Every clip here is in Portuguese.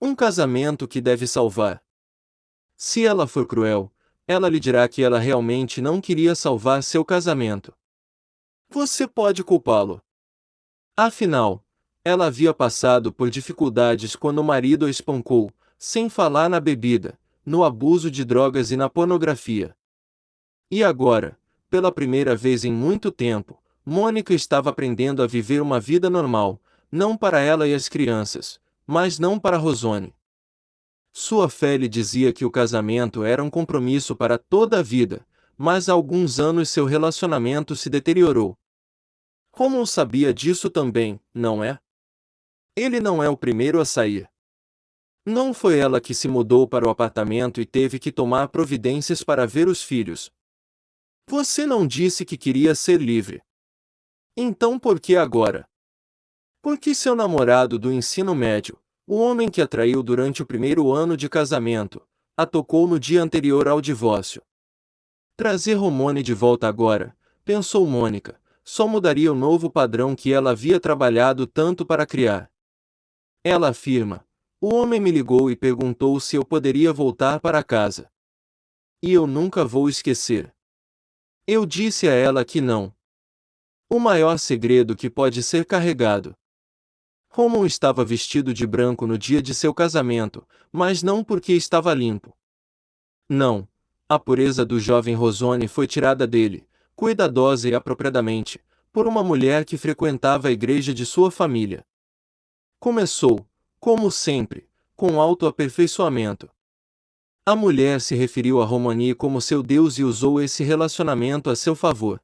Um casamento que deve salvar. Se ela for cruel, ela lhe dirá que ela realmente não queria salvar seu casamento. Você pode culpá-lo. Afinal, ela havia passado por dificuldades quando o marido a espancou, sem falar na bebida, no abuso de drogas e na pornografia. E agora, pela primeira vez em muito tempo, Mônica estava aprendendo a viver uma vida normal, não para ela e as crianças, mas não para Rosone. Sua fé lhe dizia que o casamento era um compromisso para toda a vida, mas há alguns anos seu relacionamento se deteriorou. Como sabia disso também, não é? Ele não é o primeiro a sair. Não foi ela que se mudou para o apartamento e teve que tomar providências para ver os filhos. Você não disse que queria ser livre. Então por que agora? Porque seu namorado do ensino médio, o homem que a traiu durante o primeiro ano de casamento, a tocou no dia anterior ao divórcio. Trazer Romone de volta agora, pensou Mônica, só mudaria o novo padrão que ela havia trabalhado tanto para criar. Ela afirma: o homem me ligou e perguntou se eu poderia voltar para casa. E eu nunca vou esquecer. Eu disse a ela que não. O maior segredo que pode ser carregado. Roman estava vestido de branco no dia de seu casamento, mas não porque estava limpo. Não. A pureza do jovem Rosone foi tirada dele, cuidadosa e apropriadamente, por uma mulher que frequentava a igreja de sua família. Começou, como sempre, com autoaperfeiçoamento. A mulher se referiu a Romani como seu Deus e usou esse relacionamento a seu favor.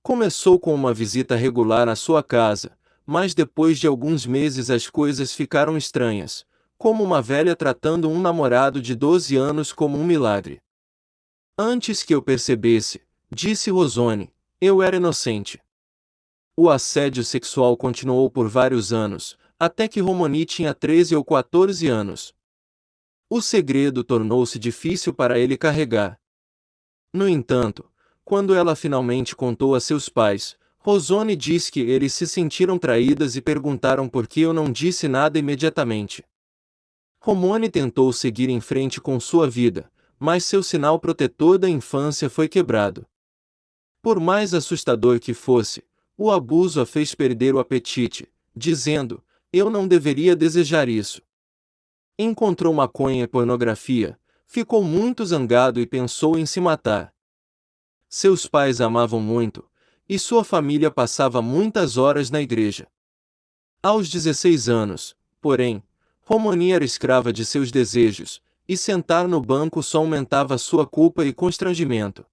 Começou com uma visita regular à sua casa, mas depois de alguns meses as coisas ficaram estranhas, como uma velha tratando um namorado de 12 anos como um milagre. Antes que eu percebesse, disse Rosone, eu era inocente. O assédio sexual continuou por vários anos, até que Romani tinha 13 ou 14 anos. O segredo tornou-se difícil para ele carregar. No entanto, quando ela finalmente contou a seus pais, Rosone disse que eles se sentiram traídas e perguntaram por que eu não disse nada imediatamente. Romone tentou seguir em frente com sua vida, mas seu sinal protetor da infância foi quebrado. Por mais assustador que fosse, o abuso a fez perder o apetite, dizendo: eu não deveria desejar isso. Encontrou maconha e pornografia, ficou muito zangado e pensou em se matar. Seus pais amavam muito, e sua família passava muitas horas na igreja. Aos 16 anos, porém, Romani era escrava de seus desejos, e sentar no banco só aumentava sua culpa e constrangimento.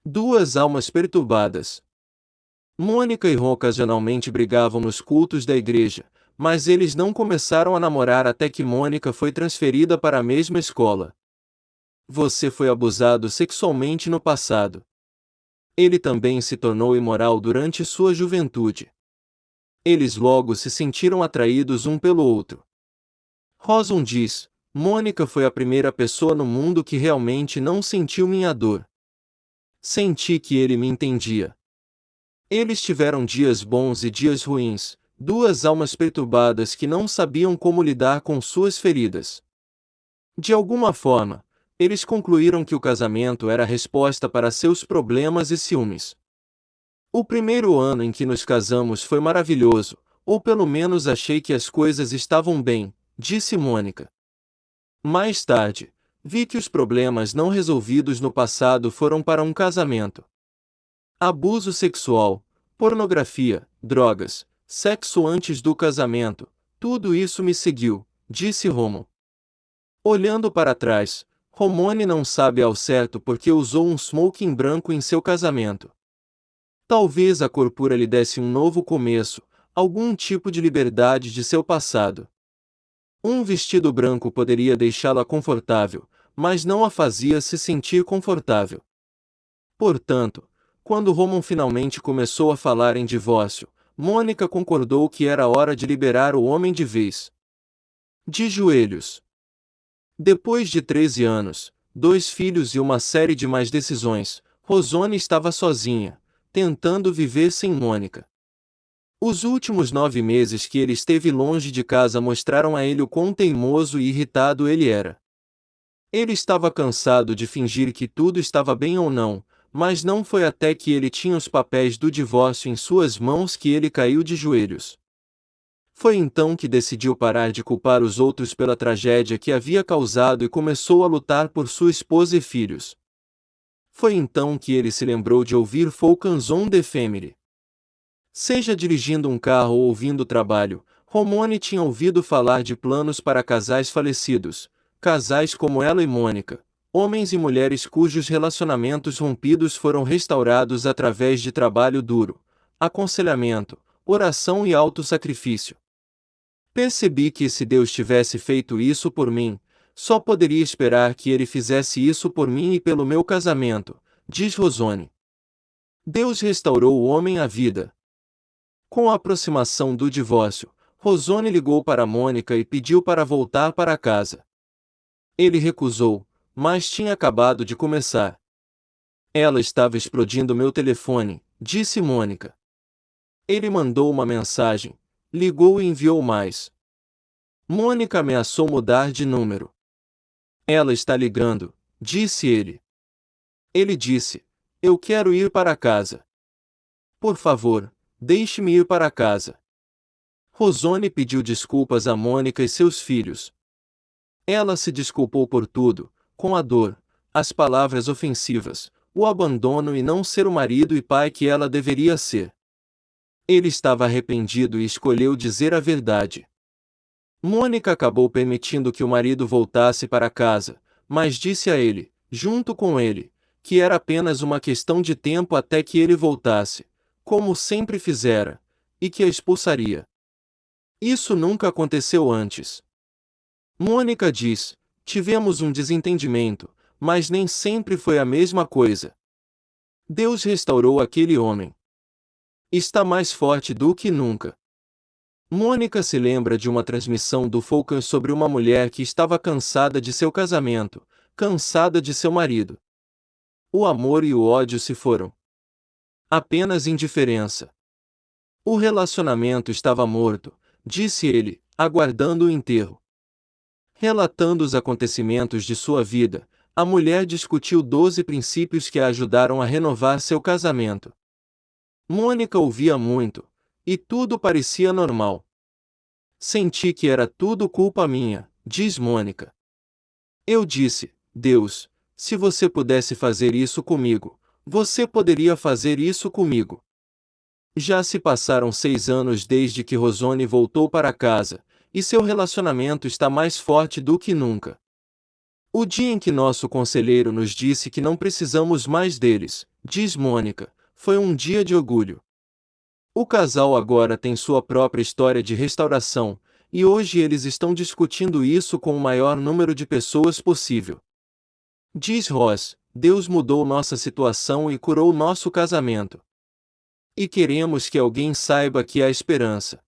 Duas almas perturbadas. Mônica e Ron ocasionalmente brigavam nos cultos da igreja, mas eles não começaram a namorar até que Mônica foi transferida para a mesma escola. Você foi abusado sexualmente no passado. Ele também se tornou imoral durante sua juventude. Eles logo se sentiram atraídos um pelo outro. Roson diz: Mônica foi a primeira pessoa no mundo que realmente não sentiu minha dor. Senti que ele me entendia. Eles tiveram dias bons e dias ruins, duas almas perturbadas que não sabiam como lidar com suas feridas. De alguma forma, eles concluíram que o casamento era a resposta para seus problemas e ciúmes. O primeiro ano em que nos casamos foi maravilhoso, ou pelo menos achei que as coisas estavam bem, disse Mônica. Mais tarde, vi que os problemas não resolvidos no passado foram para um casamento. Abuso sexual, pornografia, drogas, sexo antes do casamento, tudo isso me seguiu, disse Romo. Olhando para trás, Romone não sabe ao certo porque usou um smoking branco em seu casamento. Talvez a cor pura lhe desse um novo começo, algum tipo de liberdade de seu passado. Um vestido branco poderia deixá-la confortável, mas não a fazia se sentir confortável. Portanto, quando Roman finalmente começou a falar em divórcio, Mônica concordou que era hora de liberar o homem de vez. De joelhos. Depois de 13 anos, 2 filhos e uma série de mais decisões, Rosone estava sozinha, tentando viver sem Mônica. Os últimos 9 meses que ele esteve longe de casa mostraram a ele o quão teimoso e irritado ele era. Ele estava cansado de fingir que tudo estava bem ou não, mas não foi até que ele tinha os papéis do divórcio em suas mãos que ele caiu de joelhos. Foi então que decidiu parar de culpar os outros pela tragédia que havia causado e começou a lutar por sua esposa e filhos. Foi então que ele se lembrou de ouvir Falcons on the Family. Seja dirigindo um carro ou ouvindo o trabalho, Romone tinha ouvido falar de planos para casais falecidos, casais como ela e Mônica, homens e mulheres cujos relacionamentos rompidos foram restaurados através de trabalho duro, aconselhamento, oração e autossacrifício. Percebi que se Deus tivesse feito isso por mim, só poderia esperar que Ele fizesse isso por mim e pelo meu casamento, diz Rosone. Deus restaurou o homem à vida. Com a aproximação do divórcio, Rosone ligou para Mônica e pediu para voltar para casa. Ele recusou, mas tinha acabado de começar. Ela estava explodindo meu telefone, disse Mônica. Ele mandou uma mensagem, ligou e enviou mais. Mônica ameaçou mudar de número. Ela está ligando, disse ele. Ele disse: eu quero ir para casa. Por favor, deixe-me ir para casa. Rosone pediu desculpas a Mônica e seus filhos. Ela se desculpou por tudo, com a dor, as palavras ofensivas, o abandono e não ser o marido e pai que ela deveria ser. Ele estava arrependido e escolheu dizer a verdade. Mônica acabou permitindo que o marido voltasse para casa, mas disse a ele, junto com ele, que era apenas uma questão de tempo até que ele voltasse, como sempre fizera, e que a expulsaria. Isso nunca aconteceu antes. Mônica diz: tivemos um desentendimento, mas nem sempre foi a mesma coisa. Deus restaurou aquele homem. Está mais forte do que nunca. Mônica se lembra de uma transmissão do Falcon sobre uma mulher que estava cansada de seu casamento, cansada de seu marido. O amor e o ódio se foram. Apenas indiferença. O relacionamento estava morto, disse ele, aguardando o enterro. Relatando os acontecimentos de sua vida, a mulher discutiu 12 princípios que a ajudaram a renovar seu casamento. Mônica ouvia muito, e tudo parecia normal. Senti que era tudo culpa minha, diz Mônica. Eu disse: Deus, se você pudesse fazer isso comigo, você poderia fazer isso comigo. Já se passaram 6 anos desde que Rosone voltou para casa, e seu relacionamento está mais forte do que nunca. O dia em que nosso conselheiro nos disse que não precisamos mais deles, diz Mônica, foi um dia de orgulho. O casal agora tem sua própria história de restauração, e hoje eles estão discutindo isso com o maior número de pessoas possível. Diz Ross: Deus mudou nossa situação e curou nosso casamento. E queremos que alguém saiba que há esperança.